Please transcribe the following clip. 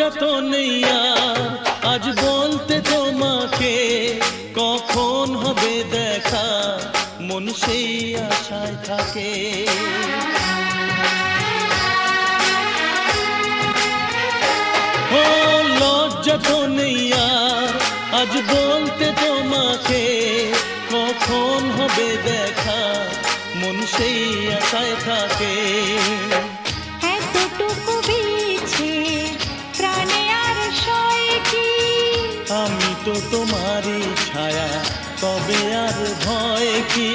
লজ্জা তো নেই আর আজ বলতে তোমাকে, কখন হবে দেখা মন সেই আশায় থাকে। ও লজ্জা তো নেই আর আজ বলতে তোমাকে, কখন হবে দেখা মন সেই আশায় থাকে। এতটুকু বিছে প্রাণে আর সয় কি, আমি তো তোমারই ছায়া, তবে আর ভয় কি।